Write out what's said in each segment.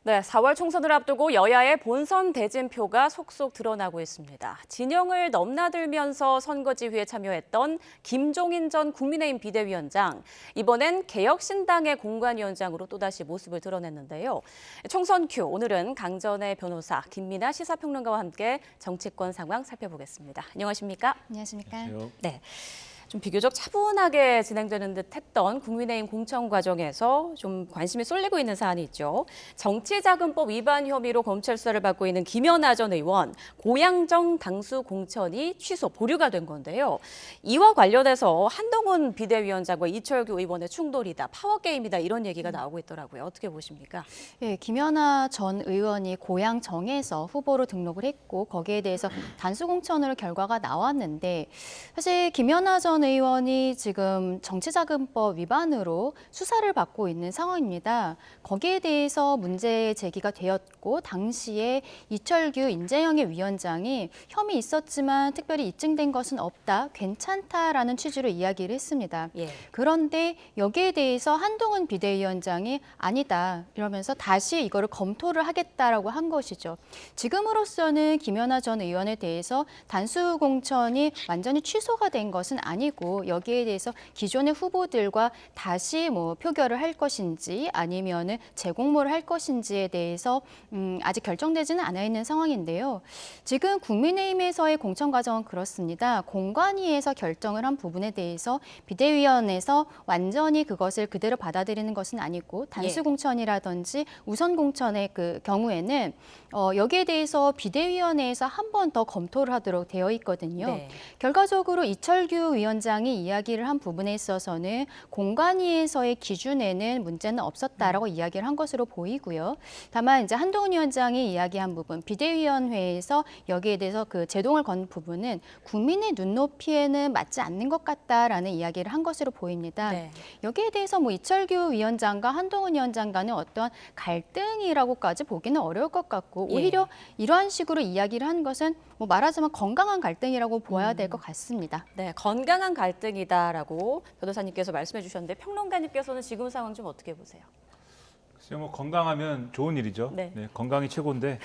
네, 4월 총선을 앞두고 여야의 본선 대진표가 속속 드러나고 있습니다. 진영을 넘나들면서 선거지휘에 참여했던 김종인 전 국민의힘 비대위원장, 이번엔 개혁신당의 공관위원장으로 또다시 모습을 드러냈는데요. 총선 큐, 오늘은 강전의 변호사 김민아 시사평론가와 함께 정치권 상황 살펴보겠습니다. 안녕하십니까? 안녕하십니까? 안녕하세요. 네. 좀 비교적 차분하게 진행되는 듯 했던 국민의힘 공천 과정에서 좀 관심이 쏠리고 있는 사안이 있죠. 정치자금법 위반 혐의로 검찰 수사를 받고 있는 김연아 전 의원, 고양정 당수 공천이 취소, 보류가 된 건데요. 이와 관련해서 한동훈 비대위원장과 이철규 의원의 충돌이다, 파워게임이다 이런 얘기가 나오고 있더라고요. 어떻게 보십니까? 예, 김연아 전 의원이 고양정에서 후보로 등록을 했고 거기에 대해서 단수 공천으로 결과가 나왔는데 사실 김연아 전 의원이 지금 정치자금법 위반으로 수사를 받고 있는 상황입니다. 거기에 대해서 문제 제기가 되었고 당시에 이철규 인재영의 위원장이 혐의 있었지만 특별히 입증된 것은 없다, 괜찮다라는 취지로 이야기를 했습니다. 예. 그런데 여기에 대해서 한동훈 비대위원장이 아니다 이러면서 다시 이거를 검토를 하겠다라고 한 것이죠. 지금으로서는 김연아 전 의원에 대해서 단수 공천이 완전히 취소가 된 것은 아니고 여기에 대해서 기존의 후보들과 다시 표결을 할 것인지 아니면은 재공모를 할 것인지에 대해서 아직 결정되지는 않아 있는 상황인데요. 지금 국민의힘에서의 공천 과정은 그렇습니다. 공관위에서 결정을 한 부분에 대해서 비대위원회에서 완전히 그것을 그대로 받아들이는 것은 아니고 단수 공천이라든지 우선 공천의 그 경우에는 여기에 대해서 비대위원회에서 한 번 더 검토를 하도록 되어 있거든요. 네. 결과적으로 이철규 위원장이 이야기를 한 부분에 있어서는 공관위에서의 기준에는 문제는 없었다라고 이야기를 한 것으로 보이고요. 다만 이제 한동훈 위원장이 이야기한 부분, 비대위원회에서 여기에 대해서 그 제동을 건 부분은 국민의 눈높이에는 맞지 않는 것 같다라는 이야기를 한 것으로 보입니다. 네. 여기에 대해서 이철규 위원장과 한동훈 위원장 간의 어떤 갈등이라고까지 보기는 어려울 것 같고 오히려 이러한 식으로 이야기를 한 것은 말하자면 건강한 갈등이라고 보아야 될 것 같습니다. 네, 건강한 갈등이다라고 변호사님께서 말씀해 주셨는데 평론가님께서는 지금 상황 좀 어떻게 보세요? 글쎄요, 건강하면 좋은 일이죠. 네. 건강이 최고인데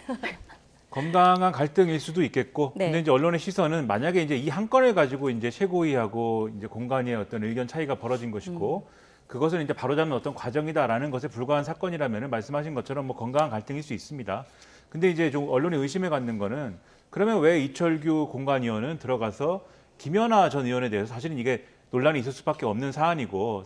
건강한 갈등일 수도 있겠고, 네. 근데 이제 언론의 시선은 만약에 이제 이 한 건을 가지고 이제 최고위하고 이제 공관위의 어떤 의견 차이가 벌어진 것이고, 그것을 이제 바로잡는 어떤 과정이다라는 것에 불과한 사건이라면은 말씀하신 것처럼 건강한 갈등일 수 있습니다. 근데 이제 좀 언론이 의심에 갖는 거는 그러면 왜 이철규 공관위원은 들어가서 김연아 전 의원에 대해서 사실은 이게 논란이 있을 수밖에 없는 사안이고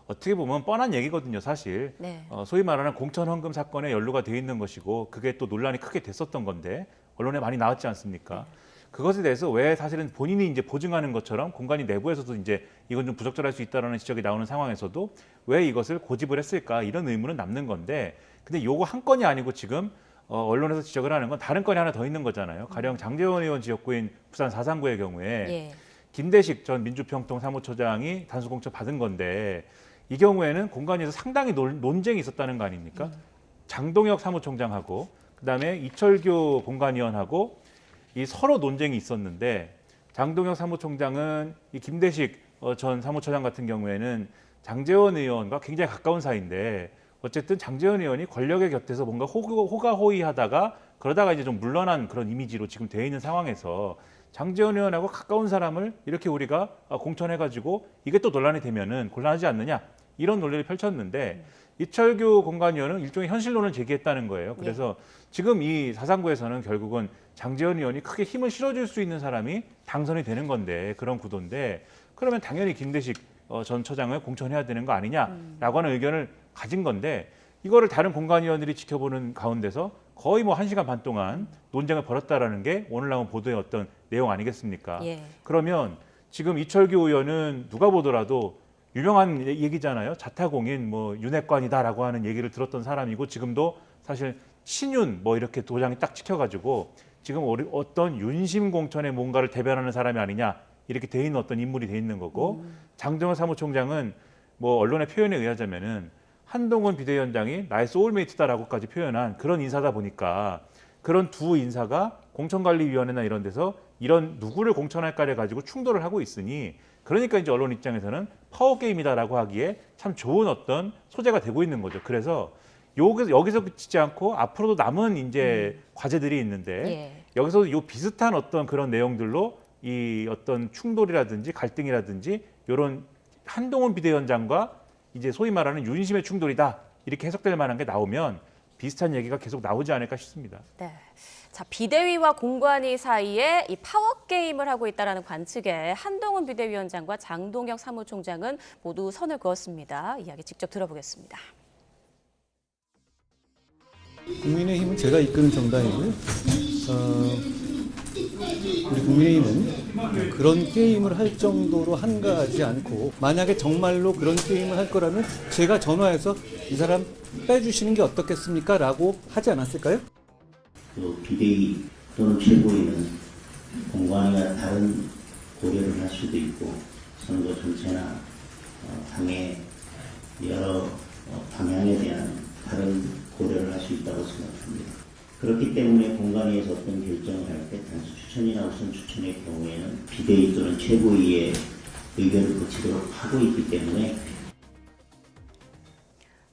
어떻게 보면 뻔한 얘기거든요, 사실. 네. 소위 말하는 공천 헌금 사건에 연루가 돼 있는 것이고 그게 또 논란이 크게 됐었던 건데 언론에 많이 나왔지 않습니까? 그것에 대해서 왜 사실은 본인이 이제 보증하는 것처럼 공관위 내부에서도 이제 이건 좀 부적절할 수 있다라는 지적이 나오는 상황에서도 왜 이것을 고집을 했을까 이런 의문은 남는 건데, 근데 요거 한 건이 아니고 지금 언론에서 지적을 하는 건 다른 건이 하나 더 있는 거잖아요. 가령 장제원 의원 지역구인 부산 사상구의 경우에 예. 김대식 전 민주평통 사무처장이 단수공천 받은 건데 이 경우에는 공관위에서 상당히 논쟁이 있었다는 거 아닙니까? 장동혁 사무총장하고 그다음에 이철규 공관위원하고 이 서로 논쟁이 있었는데 장동혁 사무총장은 이 김대식 전 사무처장 같은 경우에는 장제원 의원과 굉장히 가까운 사이인데 어쨌든 장제원 의원이 권력의 곁에서 뭔가 호가호위하다가 그러다가 이제 좀 물러난 그런 이미지로 지금 돼 있는 상황에서 장제원 의원하고 가까운 사람을 이렇게 우리가 공천해가지고 이게 또 논란이 되면은 곤란하지 않느냐 이런 논리를 펼쳤는데 이철규 공관위원은 일종의 현실론을 제기했다는 거예요. 그래서 지금 이 사상구에서는 결국은 장제원 의원이 크게 힘을 실어줄 수 있는 사람이 당선이 되는 건데 그런 구도인데 그러면 당연히 김대식 전 처장을 공천해야 되는 거 아니냐라고 하는 의견을 가진 건데 이거를 다른 공관위원들이 지켜보는 가운데서 거의 1시간 반 동안 논쟁을 벌였다라는 게 오늘 나온 보도의 어떤 내용 아니겠습니까? 예. 그러면 지금 이철규 의원은 누가 보더라도 유명한 얘기잖아요. 자타공인 윤핵관이다라고 하는 얘기를 들었던 사람이고 지금도 사실 친윤 이렇게 도장이 딱 찍혀가지고 지금 어떤 윤심 공천에 뭔가를 대변하는 사람이 아니냐 이렇게 돼 있는 어떤 인물이 돼 있는 거고 장동혁 사무총장은 언론의 표현에 의하자면은 한동훈 비대위원장이 나의 소울메이트다라고까지 표현한 그런 인사다 보니까 그런 두 인사가 공천관리위원회나 이런 데서 이런 누구를 공천할까를 가지고 충돌을 하고 있으니 그러니까 이제 언론 입장에서는 파워게임이다라고 하기에 참 좋은 어떤 소재가 되고 있는 거죠. 그래서 여기서 그치지 않고 앞으로도 남은 이제 과제들이 있는데 예. 여기서 요 비슷한 어떤 그런 내용들로 이 어떤 충돌이라든지 갈등이라든지 이런 한동훈 비대위원장과 이제 소위 말하는 윤심의 충돌이다 이렇게 해석될 만한 게 나오면 비슷한 얘기가 계속 나오지 않을까 싶습니다. 네. 자, 비대위와 공관위 사이에 이 파워 게임을 하고 있다라는 관측에 한동훈 비대위원장과 장동혁 사무총장은 모두 선을 그었습니다. 이야기 직접 들어보겠습니다. 국민의힘은 제가 이끄는 정당이고요. 우리 국민의힘은 그런 게임을 할 정도로 한가하지 않고 만약에 정말로 그런 게임을 할 거라면 제가 전화해서 이 사람 빼주시는 게 어떻겠습니까? 라고 하지 않았을까요? 또 비대위 또는 최고위는 공관위와 다른 고려를 할 수도 있고 선거 전체나 당의 여러 방향에 대한 다른 고려를 할 수 있다고 생각합니다. 그렇기 때문에 공관위에서 어떤 결정을 할 때 단수 추천이나 우선 추천의 경우에는 비대위 또는 최고위의 의견을 거치도록 하고 있기 때문에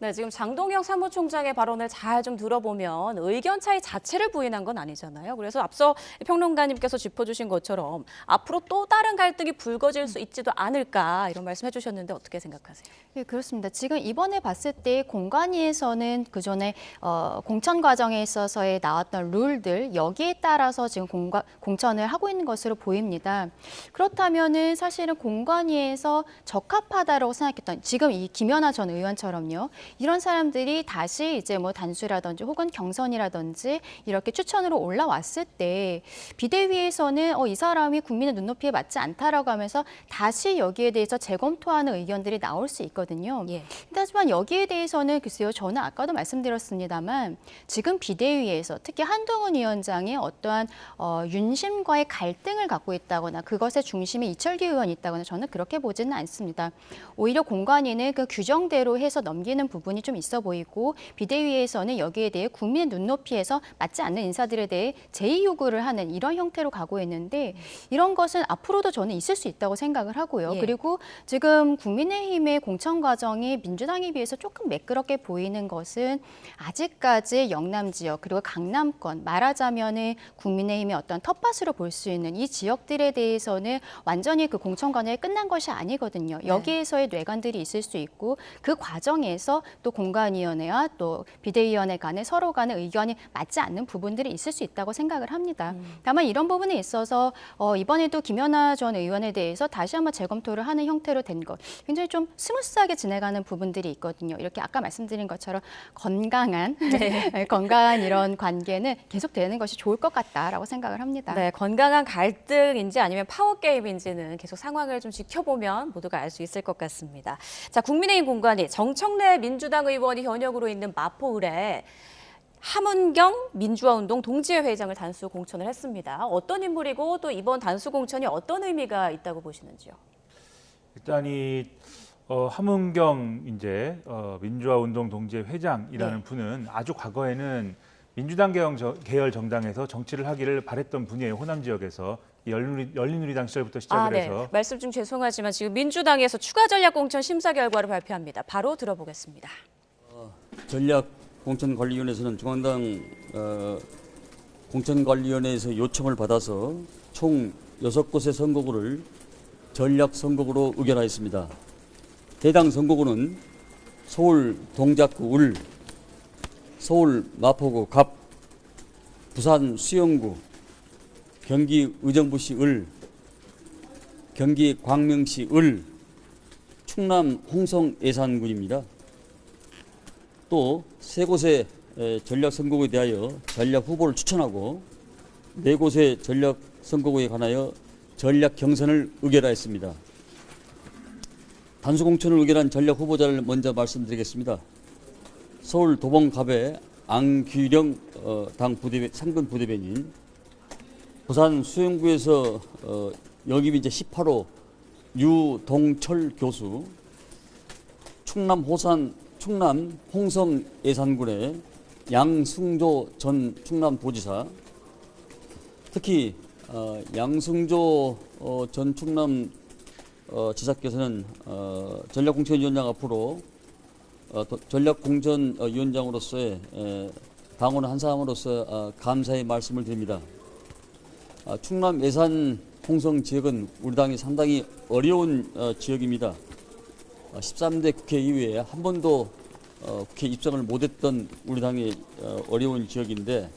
네, 지금 장동혁 사무총장의 발언을 잘 좀 들어보면 의견 차이 자체를 부인한 건 아니잖아요. 그래서 앞서 평론가님께서 짚어주신 것처럼 앞으로 또 다른 갈등이 불거질 수 있지도 않을까 이런 말씀 해주셨는데 어떻게 생각하세요? 네, 그렇습니다. 지금 이번에 봤을 때 공관위에서는 그전에 공천 과정에 있어서의 나왔던 룰들 여기에 따라서 지금 공천을 하고 있는 것으로 보입니다. 그렇다면은 사실은 공관위에서 적합하다라고 생각했던 지금 이 김연아 전 의원처럼요. 이런 사람들이 다시 이제 뭐 단수라든지 혹은 경선이라든지 이렇게 추천으로 올라왔을 때 비대위에서는 이 사람이 국민의 눈높이에 맞지 않다라고 하면서 다시 여기에 대해서 재검토하는 의견들이 나올 수 있거든요. 예. 하지만 여기에 대해서는 글쎄요, 저는 아까도 말씀드렸습니다만 지금 비대위에서 특히 한동훈 위원장이 어떠한 윤심과의 갈등을 갖고 있다거나 그것의 중심에 이철규 의원이 있다거나 저는 그렇게 보지는 않습니다. 오히려 공관위는 그 규정대로 해서 넘기는 부분이 좀 있어 보이고 비대위에서는 여기에 대해 국민의 눈높이에서 맞지 않는 인사들에 대해 제의 요구를 하는 이런 형태로 가고 있는데 이런 것은 앞으로도 저는 있을 수 있다고 생각을 하고요. 예. 그리고 지금 국민의힘의 공천 과정이 민주당에 비해서 조금 매끄럽게 보이는 것은 아직까지 영남 지역 그리고 강남권 말하자면은 국민의힘의 어떤 텃밭으로 볼 수 있는 이 지역들에 대해서는 완전히 그 공천 과정이 끝난 것이 아니거든요. 여기에서의 뇌관들이 있을 수 있고 그 과정에서 또 공관위원회와 또 비대위원회 간에 서로 간의 의견이 맞지 않는 부분들이 있을 수 있다고 생각을 합니다. 다만 이런 부분에 있어서 이번에도 김연아 전 의원에 대해서 다시 한번 재검토를 하는 형태로 된 것 굉장히 좀 스무스하게 지나가는 부분들이 있거든요. 이렇게 아까 말씀드린 것처럼 건강한 건강한 이런 관계는 계속되는 것이 좋을 것 같다라고 생각을 합니다. 네, 건강한 갈등인지 아니면 파워 게임인지는 계속 상황을 좀 지켜보면 모두가 알 수 있을 것 같습니다. 자, 국민의힘 공관위 정청래 민주당 의원이 현역으로 있는 마포을에 함은경 민주화운동 동지회 회장을 단수 공천을 했습니다. 어떤 인물이고 또 이번 단수 공천이 어떤 의미가 있다고 보시는지요? 일단 이 함은경 이제 민주화운동 동지회 회장이라는 분은 아주 과거에는 민주당 계열 정당에서 정치를 하기를 바랬던 분이에요. 호남 지역에서 열린우리당 시절부터 시작을 해서. 네. 말씀 중 죄송하지만 지금 민주당에서 추가 전략 공천 심사 결과를 발표합니다. 바로 들어보겠습니다. 전략공천관리위원회에서는 중앙당 공천관리위원회에서 요청을 받아서 총 6곳의 선거구를 전략선거구로 의결하였습니다. 해당 선거구는 서울 동작구 을, 서울 마포구 갑, 부산 수영구, 경기 의정부시 을, 경기 광명시 을, 충남 홍성 예산군입니다. 또 3곳의 전략선거구에 대하여 전략 후보를 추천하고 4곳의 전략선거구에 관하여 전략 경선을 의결하였습니다. 단수 공천을 의결한 전략 후보자를 먼저 말씀드리겠습니다. 서울 도봉갑의 안규령 당 상근 부대변인, 부산 수영구에서 역입 이제 18호 유동철 교수, 충남 홍성 예산군의 양승조 전 충남도지사, 특히 양승조 전 충남 지사께서는 전략공천위원장 앞으로 전략공천위원장으로서의 당원 한 사람으로서 감사의 말씀을 드립니다. 충남 예산 홍성 지역은 우리 당이 상당히 어려운 지역입니다. 13대 국회 이후에 한 번도 국회 입성을 못했던 우리 당의 어려운 지역인데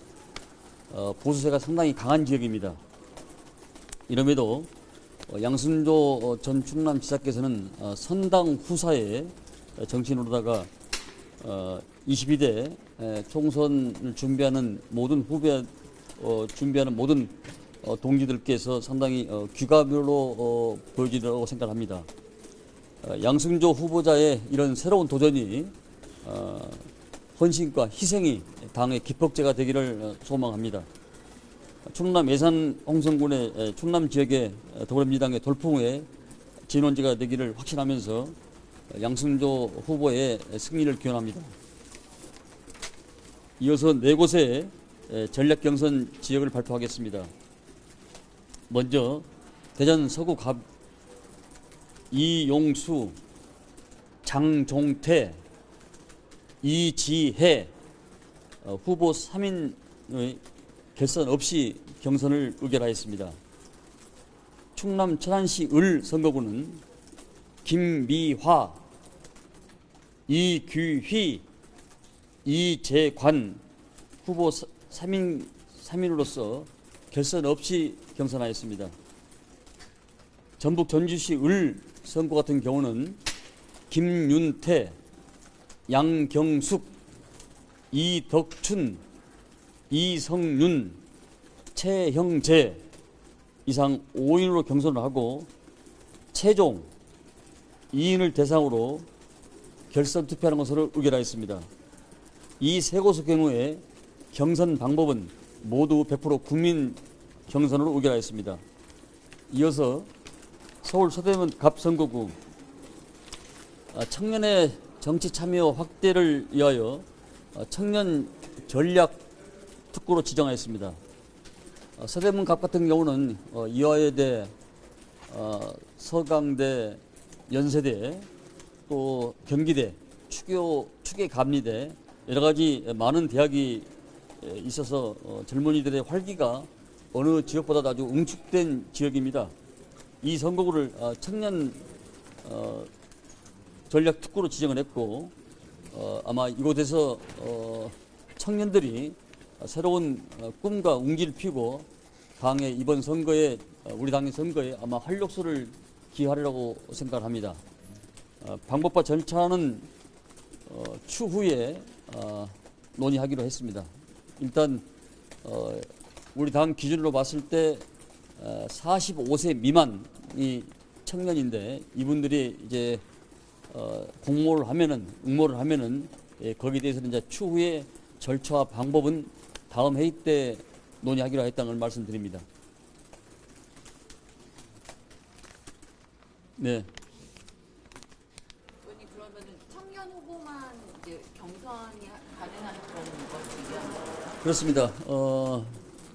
보수세가 상당히 강한 지역입니다. 이럼에도 양승조 전 충남지사께서는 선당 후사의 정치인으로다가 22대 총선을 준비하는 모든 준비하는 모든 동지들께서 상당히 귀감으로 보여지리라고 생각합니다. 양승조 후보자의 이런 새로운 도전이 헌신과 희생이 당의 기폭제가 되기를 소망합니다. 충남 예산 홍성군의 충남 지역의 더불어민주당의 돌풍의 진원지가 되기를 확신하면서 양승조 후보의 승리를 기원합니다. 이어서 4곳의 전략 경선 지역을 발표하겠습니다. 먼저 대전 서구 갑 이용수, 장종태, 이지혜 후보 3인의 결선 없이 경선을 의결하였습니다. 충남 천안시 을 선거구는 김미화, 이규휘, 이재관 후보 3인으로서 결선 없이 경선하였습니다. 전북 전주시 을 선거 같은 경우는 김윤태, 양경숙, 이덕춘, 이성윤, 최형재 이상 5인으로 경선을 하고 최종 2인을 대상으로 결선 투표하는 것으로 의결하였습니다. 이 3곳의 경우에 경선 방법은 모두 100% 국민 경선으로 의결하였습니다. 이어서 서울 서대문 갑 선거구 청년의 정치 참여 확대를 위하여 청년 전략 특구로 지정하였습니다. 서대문 갑 같은 경우는 이화여대, 서강대, 연세대, 또 경기대, 추계감리대 여러 가지 많은 대학이 있어서 젊은이들의 활기가 어느 지역보다도 아주 응축된 지역입니다. 이 선거구를 청년 전략 특구로 지정을 했고 아마 이곳에서 청년들이 새로운 꿈과 웅기를 피고 당의 이번 선거에 우리 당의 선거에 아마 활력소를 기하리라고 생각합니다. 방법과 절차는 추후에 논의하기로 했습니다. 일단 우리 당 기준으로 봤을 때 45세 미만이 청년인데 이분들이 이제 응모를 하면은 거기에 대해서는 이제 추후에 절차와 방법은 다음 회의 때 논의하기로 했다는 걸 말씀드립니다. 네. 의원님 그러면 청년 후보만 이제 경선이 가능한 그런 것이죠? 그렇습니다.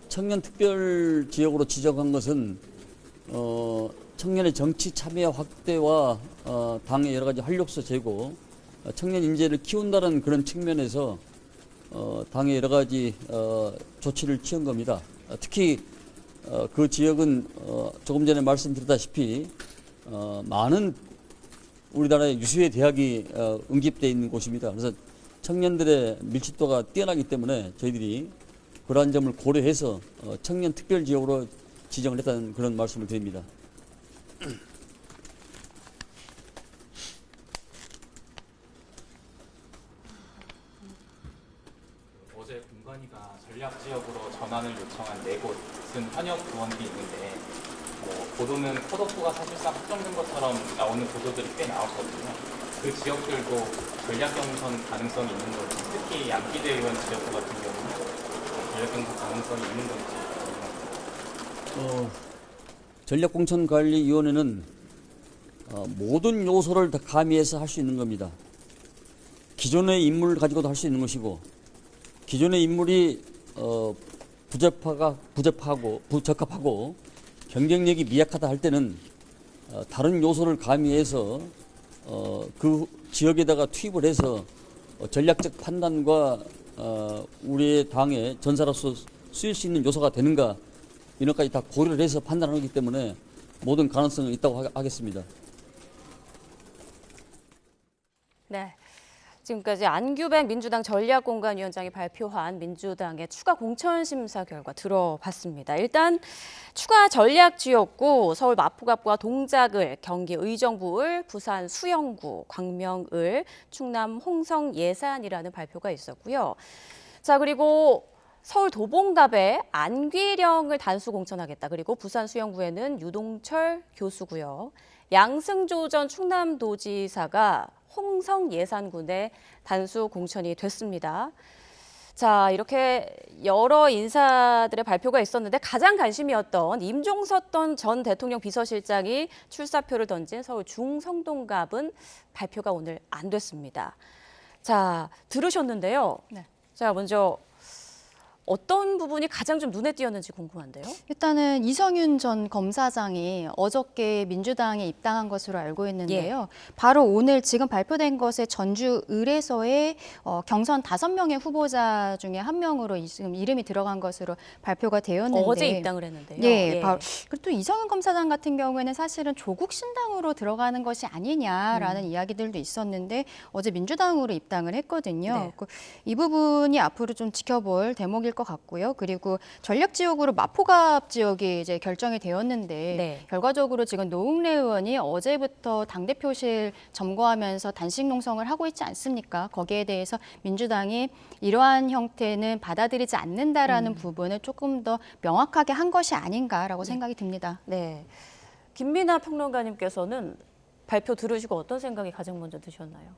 청년 특별 지역으로 지정한 것은 청년의 정치 참여 확대와 당의 여러 가지 활력소 제고, 청년 인재를 키운다는 그런 측면에서 당의 여러 가지 조치를 취한 겁니다. 특히 그 지역은 조금 전에 말씀드렸다시피 많은 우리나라의 유수의 대학이 응집되어 있는 곳입니다. 그래서 청년들의 밀집도가 뛰어나기 때문에 저희들이 그러한 점을 고려해서 청년 특별 지역으로 지정을 했다는 그런 말씀을 드립니다. 어제 공관위가 전략 지역으로 전환을 요청한 4곳은 현역 의원들이 있는데 보도는 컷오프가 사실상 확정된 것처럼 나오는 보도들이 꽤 나왔거든요. 그 지역들도 전략 경선 가능성이 있는 건지, 특히 양기대 의원 지역구 같은 경우는 전략 경선 가능성이 있는 건지. 전략공천관리위원회는 모든 요소를 다 가미해서 할 수 있는 겁니다. 기존의 인물을 가지고도 할 수 있는 것이고, 기존의 인물이 부적합하고 경쟁력이 미약하다 할 때는 다른 요소를 가미해서 그 지역에다가 투입을 해서 전략적 판단과 우리의 당의 전사로서 쓰일 수 있는 요소가 되는가 이런 것까지 다 고려를 해서 판단하기 때문에 모든 가능성이 있다고 하겠습니다. 네. 지금까지 안규백 민주당 전략공관위원장이 발표한 민주당의 추가 공천 심사 결과 들어봤습니다. 일단 추가 전략지역구 서울 마포갑과 동작을, 경기 의정부을, 부산 수영구, 광명을, 충남 홍성 예산이라는 발표가 있었고요. 자, 그리고 서울 도봉갑에 안귀령을 단수 공천하겠다. 그리고 부산 수영구에는 유동철 교수고요. 양승조 전 충남도지사가 홍성 예산군에 단수 공천이 됐습니다. 자, 이렇게 여러 인사들의 발표가 있었는데 가장 관심이었던 임종석 전 대통령 비서실장이 출사표를 던진 서울 중성동갑은 발표가 오늘 안 됐습니다. 자, 들으셨는데요. 네. 자, 먼저 어떤 부분이 가장 좀 눈에 띄었는지 궁금한데요. 일단은 이성윤 전 검사장이 어저께 민주당에 입당한 것으로 알고 있는데요. 바로 오늘 지금 발표된 것에 전주 을에서의 경선 5명의 후보자 중에 한 명으로 지금 이름이 들어간 것으로 발표가 되었는데 어제 입당을 했는데요. 예, 바로 그리고 또 이성윤 검사장 같은 경우에는 사실은 조국 신당으로 들어가는 것이 아니냐라는 이야기들도 있었는데 어제 민주당으로 입당을 했거든요. 네. 이 부분이 앞으로 좀 지켜볼 대목일 것 같고요. 그리고 전략 지역으로 마포갑 지역이 이제 결정이 되었는데 네. 결과적으로 지금 노웅래 의원이 어제부터 당대표실 점거하면서 단식 농성을 하고 있지 않습니까? 거기에 대해서 민주당이 이러한 형태는 받아들이지 않는다라는 부분을 조금 더 명확하게 한 것이 아닌가라고 생각이 듭니다. 네. 김민하 평론가님께서는 발표 들으시고 어떤 생각이 가장 먼저 드셨나요?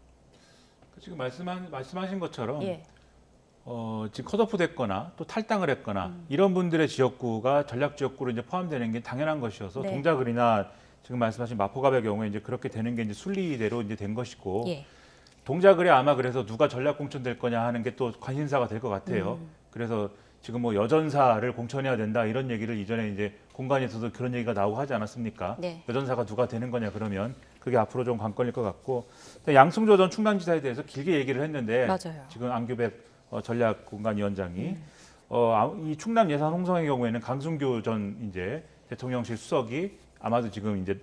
지금 말씀하신 것처럼 예. 지금 컷오프 됐거나 또 탈당을 했거나 이런 분들의 지역구가 전략 지역구로 이제 포함되는 게 당연한 것이어서 네. 동작을이나 지금 말씀하신 마포갑의 경우에 이제 그렇게 되는 게 이제 순리대로 이제 된 것이고 예. 동작을에 아마 그래서 누가 전략 공천될 거냐 하는 게 또 관심사가 될 것 같아요. 그래서 지금 뭐 여전사를 공천해야 된다 이런 얘기를 이전에 이제 공간에서도 그런 얘기가 나오고 하지 않았습니까? 네. 여전사가 누가 되는 거냐 그러면 그게 앞으로 좀 관건일 것 같고 양승조 전 충남지사에 대해서 길게 얘기를 했는데 맞아요. 지금 안규백 전략공관위원장이 이 충남 예산 홍성의 경우에는 강승규 전 이제 대통령실 수석이 아마도 지금 이제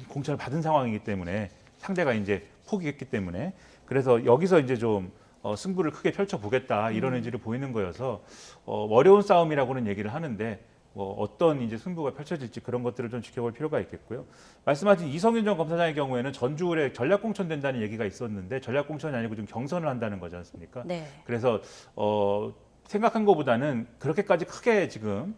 공천을 받은 상황이기 때문에 상대가 이제 포기했기 때문에 그래서 여기서 이제 좀 승부를 크게 펼쳐보겠다 이런 의지를 보이는 거여서 어려운 싸움이라고는 얘기를 하는데 어떤 이제 승부가 펼쳐질지 그런 것들을 좀 지켜볼 필요가 있겠고요. 말씀하신 이성윤 전 검사장의 경우에는 전주에 전략 공천된다는 얘기가 있었는데 전략 공천이 아니고 좀 경선을 한다는 거지 않습니까? 네. 그래서 생각한 것보다는 그렇게까지 크게 지금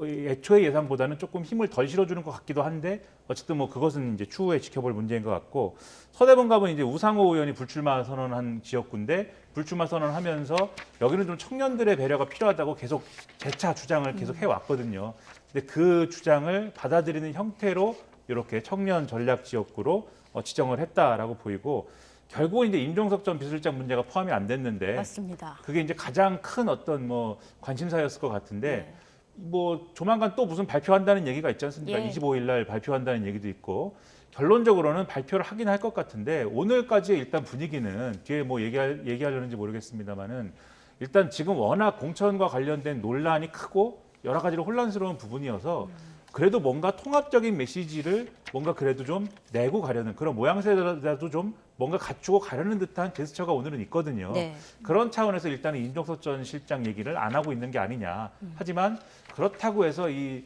애초의 예상보다는 조금 힘을 덜 실어주는 것 같기도 한데 어쨌든 뭐 그것은 이제 추후에 지켜볼 문제인 것 같고 서대문갑은 이제 우상호 의원이 불출마 선언한 지역구인데 불출마 선언하면서 여기는 좀 청년들의 배려가 필요하다고 계속 재차 주장을 계속 해왔거든요. 근데 그 주장을 받아들이는 형태로 이렇게 청년 전략 지역구로 지정을 했다라고 보이고 결국은 이제 임종석 전 비서실장 문제가 포함이 안 됐는데 맞습니다. 그게 이제 가장 큰 어떤 뭐 관심사였을 것 같은데 뭐 조만간 또 무슨 발표한다는 얘기가 있지 않습니까? 예. 25일 날 발표한다는 얘기도 있고 결론적으로는 발표를 하긴 할 것 같은데 오늘까지의 일단 분위기는 뒤에 뭐 얘기하려는지 모르겠습니다만은 일단 지금 워낙 공천과 관련된 논란이 크고 여러 가지로 혼란스러운 부분이어서 그래도 뭔가 통합적인 메시지를 뭔가 그래도 좀 내고 가려는 그런 모양새라도 좀 뭔가 갖추고 가려는 듯한 제스처가 오늘은 있거든요. 네. 그런 차원에서 일단은 임종석 전 실장 얘기를 안 하고 있는 게 아니냐. 하지만 그렇다고 해서 이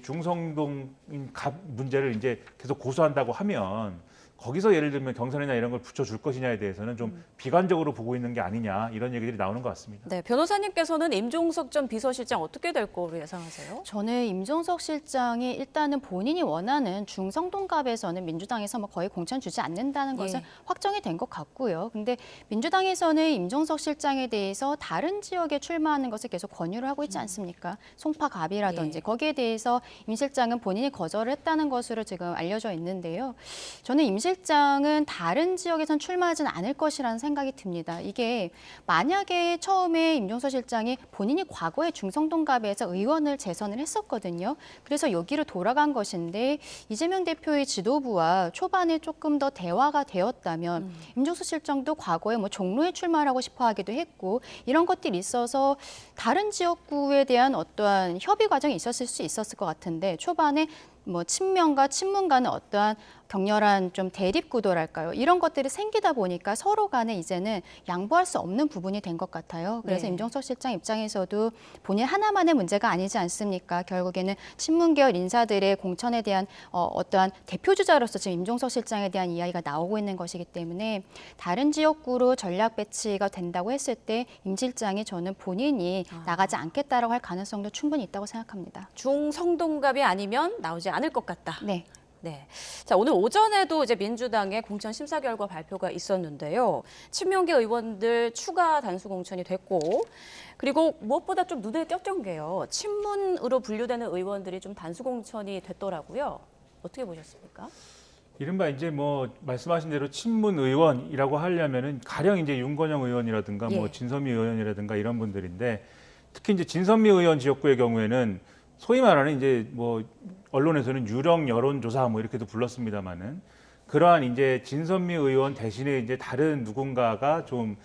중성동 갑 문제를 이제 계속 고수한다고 하면 거기서 예를 들면 경선이나 이런 걸 붙여줄 것이냐에 대해서는 좀 비관적으로 보고 있는 게 아니냐 이런 얘기들이 나오는 것 같습니다. 네, 변호사님께서는 임종석 전 비서실장 어떻게 될 거로 예상하세요? 저는 임종석 실장이 일단은 본인이 원하는 중성동갑에서는 민주당에서 뭐 거의 공천 주지 않는다는 것은 확정이 된 것 같고요. 근데 민주당에서는 임종석 실장에 대해서 다른 지역에 출마하는 것을 계속 권유를 하고 있지 않습니까? 송파갑이라든지 거기에 대해서 임 실장은 본인이 거절을 했다는 것으로 지금 알려져 있는데요. 저는 임 실장은 다른 지역에선 출마하지는 않을 것이라는 생각이 듭니다. 이게 만약에 처음에 임종석 실장이 본인이 과거에 중성동갑에서 의원을 재선을 했었거든요. 그래서 여기로 돌아간 것인데 이재명 대표의 지도부와 초반에 조금 더 대화가 되었다면 임종석 실장도 과거에 뭐 종로에 출마를 하고 싶어 하기도 했고 이런 것들이 있어서 다른 지역구에 대한 어떠한 협의 과정이 있었을 수 있었을 것 같은데 초반에 뭐 친명과 친문 간의 어떠한 격렬한 좀 대립 구도랄까요? 이런 것들이 생기다 보니까 서로 간에 이제는 양보할 수 없는 부분이 된 것 같아요. 그래서 네. 임종석 실장 입장에서도 본인 하나만의 문제가 아니지 않습니까? 결국에는 친문계열 인사들의 공천에 대한 어떠한 대표주자로서 지금 임종석 실장에 대한 이야기가 나오고 있는 것이기 때문에 다른 지역구로 전략 배치가 된다고 했을 때 임 실장이 저는 본인이 나가지 않겠다라고 할 가능성도 충분히 있다고 생각합니다. 중성동갑이 아니면 나오지 않을 것 같다. 네. 네. 자, 오늘 오전에도 이제 민주당의 공천 심사 결과 발표가 있었는데요. 친명계 의원들 추가 단수 공천이 됐고, 그리고 무엇보다 좀 눈에 띄었던 게요. 친문으로 분류되는 의원들이 좀 단수 공천이 됐더라고요. 어떻게 보셨습니까? 이른바 이제 뭐 말씀하신 대로 친문 의원이라고 하려면은 가령 이제 윤건영 의원이라든가 뭐 예. 진선미 의원이라든가 이런 분들인데 특히 이제 진선미 의원 지역구의 경우에는 소위 말하는 이제 뭐 언론에서는 유령 여론조사 뭐 이렇게도 불렀습니다만은 그러한 이제 진선미 의원 대신에 이제 다른 누군가가 좀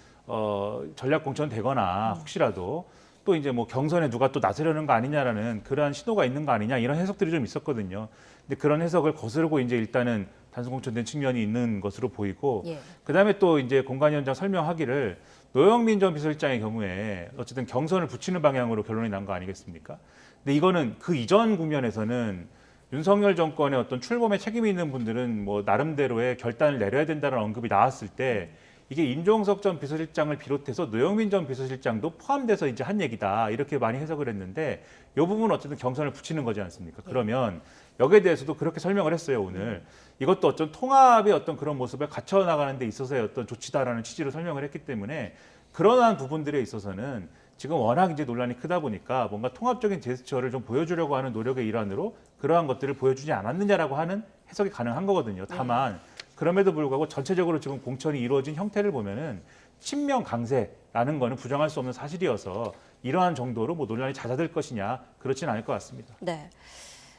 전략 공천되거나 혹시라도 또 이제 뭐 경선에 누가 또 나서려는 거 아니냐라는 그러한 신호가 있는 거 아니냐 이런 해석들이 좀 있었거든요. 근데 그런 해석을 거스르고 이제 일단은 단수 공천된 측면이 있는 것으로 보이고 예. 그다음에 또 이제 공관위원장 설명하기를 노영민 전 비서실장의 경우에 어쨌든 경선을 붙이는 방향으로 결론이 난 거 아니겠습니까? 근데 이거는 그 이전 국면에서는 윤석열 정권의 어떤 출범에 책임이 있는 분들은 뭐 나름대로의 결단을 내려야 된다는 언급이 나왔을 때 이게 임종석 전 비서실장을 비롯해서 노영민 전 비서실장도 포함돼서 이제 한 얘기다 이렇게 많이 해석을 했는데 이 부분은 어쨌든 경선을 붙이는 거지 않습니까? 그러면 여기에 대해서도 그렇게 설명을 했어요 오늘. 이것도 어떤 통합의 어떤 그런 모습을 갖춰 나가는 데 있어서의 어떤 조치다라는 취지로 설명을 했기 때문에 그러한 부분들에 있어서는 지금 워낙 이제 논란이 크다 보니까 뭔가 통합적인 제스처를 좀 보여주려고 하는 노력의 일환으로 그러한 것들을 보여주지 않았느냐라고 하는 해석이 가능한 거거든요. 다만 그럼에도 불구하고 전체적으로 지금 공천이 이루어진 형태를 보면은 친명 강세라는 거는 부정할 수 없는 사실이어서 이러한 정도로 뭐 논란이 잦아들 것이냐 그렇지는 않을 것 같습니다. 네.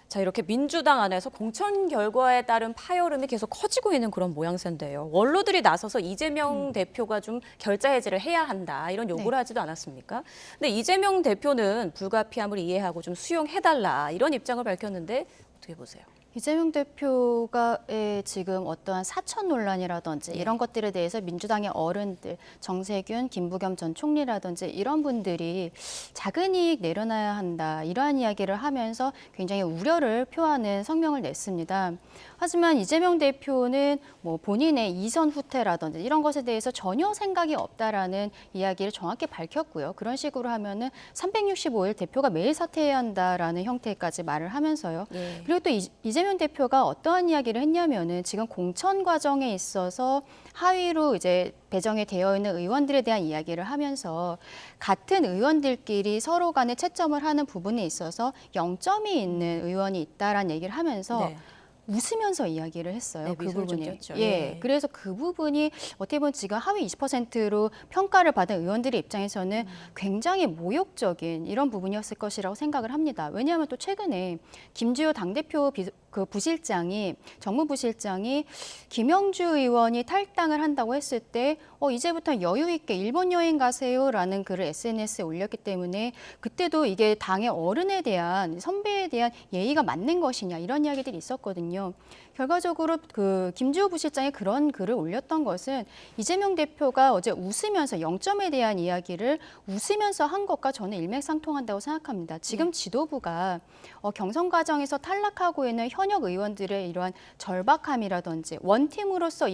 자, 이렇게 민주당 안에서 공천 결과에 따른 파열음이 계속 커지고 있는 그런 모양새인데요. 원로들이 나서서 이재명 대표가 좀 결자 해지를 해야 한다 이런 요구를 하지도 않았습니까? 근데 이재명 대표는 불가피함을 이해하고 좀 수용해달라 이런 입장을 밝혔는데 어떻게 보세요? 이재명 대표가 지금 어떠한 사천 논란이라든지 이런 것들에 대해서 민주당의 어른들, 정세균, 김부겸 전 총리라든지 이런 분들이 작은 이익 내려놔야 한다 이러한 이야기를 하면서 굉장히 우려를 표하는 성명을 냈습니다. 하지만 이재명 대표는 뭐 본인의 이선 후퇴라든지 이런 것에 대해서 전혀 생각이 없다라는 이야기를 정확히 밝혔고요. 그런 식으로 하면은 365일 대표가 매일 사퇴해야 한다라는 형태까지 말을 하면서요. 예. 그리고 또 이재명 대표가 어떠한 이야기를 했냐면은 지금 공천 과정에 있어서 하위로 이제 배정이 되어 있는 의원들에 대한 이야기를 하면서 같은 의원들끼리 서로 간에 채점을 하는 부분에 있어서 0점이 있는 의원이 있다라는 얘기를 하면서 네. 웃으면서 이야기를 했어요. 네, 그 미소를 좀 부분이. 띄었죠. 예. 예. 그래서 그 부분이 어떻게 보면 지금 하위 20%로 평가를 받은 의원들의 입장에서는 굉장히 모욕적인 이런 부분이었을 것이라고 생각을 합니다. 왜냐하면 또 최근에 김주호 당대표 그 부실장이 정무부실장이 김영주 의원이 탈당을 한다고 했을 때 이제부터 여유 있게 일본 여행 가세요라는 글을 SNS에 올렸기 때문에 그때도 이게 당의 어른에 대한 선배에 대한 예의가 맞는 것이냐 이런 이야기들이 있었거든요. 결과적으로 그 김주호 부실장이 그런 글을 올렸던 것은 이재명 대표가 어제 웃으면서 0점에 대한 이야기를 웃으면서 한 것과 저는 일맥상통한다고 생각합니다. 지금 지도부가 경선 과정에서 탈락하고 있는 현역 의원들의 이러한 절박함이라든지 원팀으로서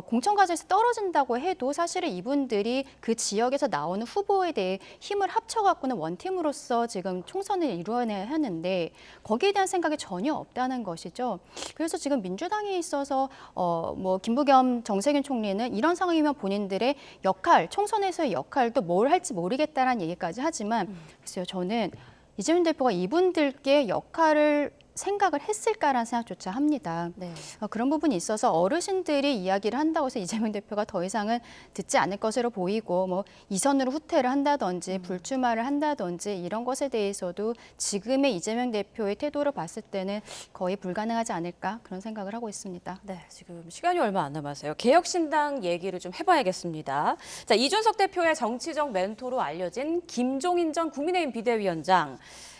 공천 과정에서 떨어진다고 해도 사실은 이분들이 그 지역에서 나오는 후보에 대해 힘을 합쳐갖고는 원팀으로서 지금 총선을 이루어내야 하는데 거기에 대한 생각이 전혀 없다는 것이죠. 그래서 지금 민주당에 있어서 뭐 김부겸 정세균 총리는 이런 상황이면 본인들의 역할, 총선에서의 역할도 뭘 할지 모르겠다라는 얘기까지 하지만 글쎄요, 저는 이재명 대표가 이분들께 역할을 생각을 했을까라는 생각조차 합니다. 네. 그런 부분이 있어서 어르신들이 이야기를 한다고 해서 이재명 대표가 더 이상은 듣지 않을 것으로 보이고 뭐 이선으로 후퇴를 한다든지 불출마를 한다든지 이런 것에 대해서도 지금의 이재명 대표의 태도를 봤을 때는 거의 불가능하지 않을까 그런 생각을 하고 있습니다. 네, 지금 시간이 얼마 안 남았어요. 개혁신당 얘기를 좀 해봐야겠습니다. 자, 이준석 대표의 정치적 멘토로 알려진 김종인 전 국민의힘 비대위원장.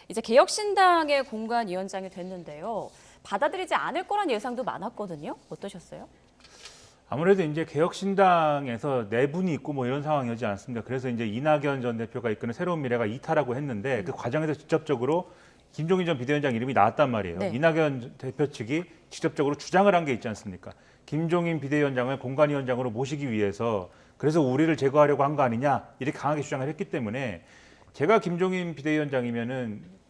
이제 개혁신당의 공관위원장이 됐는데요. 받아들이지 않을 거란 예상도 많았거든요. 어떠셨어요? 아무래도 이제 개혁신당에서 내분이 있고 뭐 이런 상황이지 않습니까? 그래서 이제 이낙연 전 대표가 이끄는 새로운 미래가 이탈하고 했는데 그 과정에서 직접적으로 김종인 전 비대위원장 이름이 나왔단 말이에요. 네. 이낙연 대표 측이 직접적으로 주장을 한 게 있지 않습니까? 김종인 비대위원장을 공관위원장으로 모시기 위해서 그래서 우리를 제거하려고 한 거 아니냐 이렇게 강하게 주장을 했기 때문에 제가 김종인 비대위원장이면은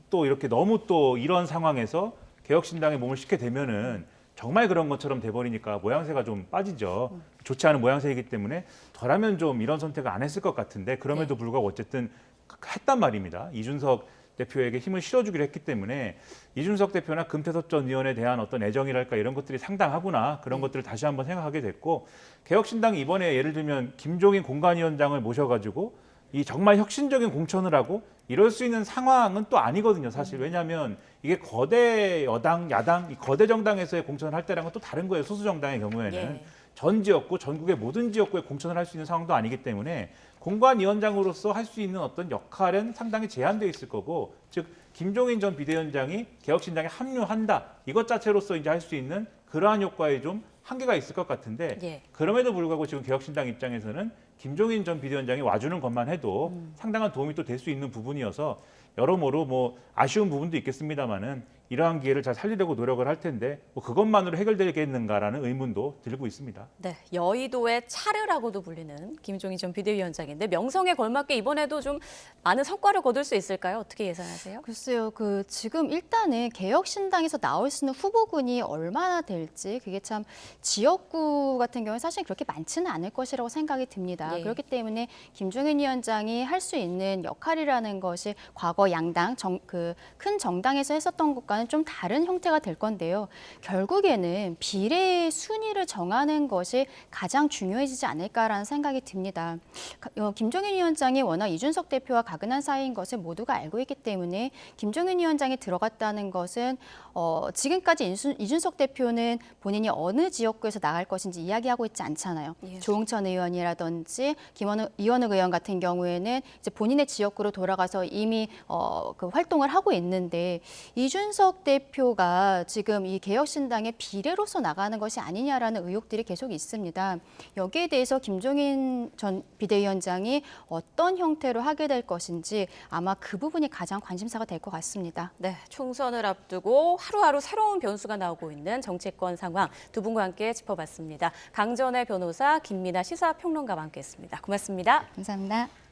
또 이렇게 너무 또 이런 상황에서 개혁신당에 몸을 싣게 되면은 정말 그런 것처럼 돼버리니까 모양새가 좀 빠지죠. 좋지 않은 모양새이기 때문에 덜하면 좀 이런 선택을 안 했을 것 같은데 그럼에도 불구하고 어쨌든 했단 말입니다. 이준석 대표에게 힘을 실어주기로 했기 때문에 이준석 대표나 금태섭 전 의원에 대한 어떤 애정이랄까 이런 것들이 상당하구나 그런 것들을 다시 한번 생각하게 됐고 개혁신당이 이번에 예를 들면 김종인 공관위원장을 모셔가지고 이 정말 혁신적인 공천을 하고 이럴 수 있는 상황은 또 아니거든요, 사실. 왜냐하면 이게 거대 여당, 야당, 이 거대 정당에서의 공천을 할 때랑은 또 다른 거예요, 소수 정당의 경우에는. 예. 전 지역구, 전국의 모든 지역구에 공천을 할 수 있는 상황도 아니기 때문에 공관위원장으로서 할 수 있는 어떤 역할은 상당히 제한되어 있을 거고, 즉 김종인 전 비대위원장이 개혁신당에 합류한다, 이것 자체로서 이제 할 수 있는 그러한 효과에 좀 한계가 있을 것 같은데 예. 그럼에도 불구하고 지금 개혁신당 입장에서는 김종인 전 비대위원장이 와주는 것만 해도 상당한 도움이 또 될 수 있는 부분이어서 여러모로 뭐 아쉬운 부분도 있겠습니다만은 이러한 기회를 잘 살리려고 노력을 할 텐데 뭐 그것만으로 해결되겠는가라는 의문도 들고 있습니다. 네, 여의도의 차르라고도 불리는 김종인 전 비대위원장인데 명성에 걸맞게 이번에도 좀 많은 성과를 거둘 수 있을까요? 어떻게 예상하세요? 글쎄요, 지금 일단은 개혁신당에서 나올 수 있는 후보군이 얼마나 될지 그게 참 지역구 같은 경우는 사실 그렇게 많지는 않을 것이라고 생각이 듭니다. 예. 그렇기 때문에 김종인 위원장이 할 수 있는 역할이라는 것이 과거 양당, 큰 정당에서 했었던 것과는 좀 다른 형태가 될 건데요. 결국에는 비례의 순위를 정하는 것이 가장 중요해지지 않을까라는 생각이 듭니다. 김종인 위원장이 워낙 이준석 대표와 가근한 사이인 것을 모두가 알고 있기 때문에 김종인 위원장이 들어갔다는 것은 지금까지 이준석 대표는 본인이 어느 지역구에서 나갈 것인지 이야기하고 있지 않잖아요. 예. 조응천 의원이라든지 이원욱 의원 같은 경우에는 이제 본인의 지역구로 돌아가서 이미 그 활동을 하고 있는데 이준석 대표가 지금 이 개혁신당의 비례로서 나가는 것이 아니냐라는 의혹들이 계속 있습니다. 여기에 대해서 김종인 전 비대위원장이 어떤 형태로 하게 될 것인지 아마 그 부분이 가장 관심사가 될 것 같습니다. 네, 총선을 앞두고 하루하루 새로운 변수가 나오고 있는 정치권 상황 두 분과 함께 짚어봤습니다. 강전의 변호사, 김민아 시사평론가와 함께했습니다. 고맙습니다. 감사합니다.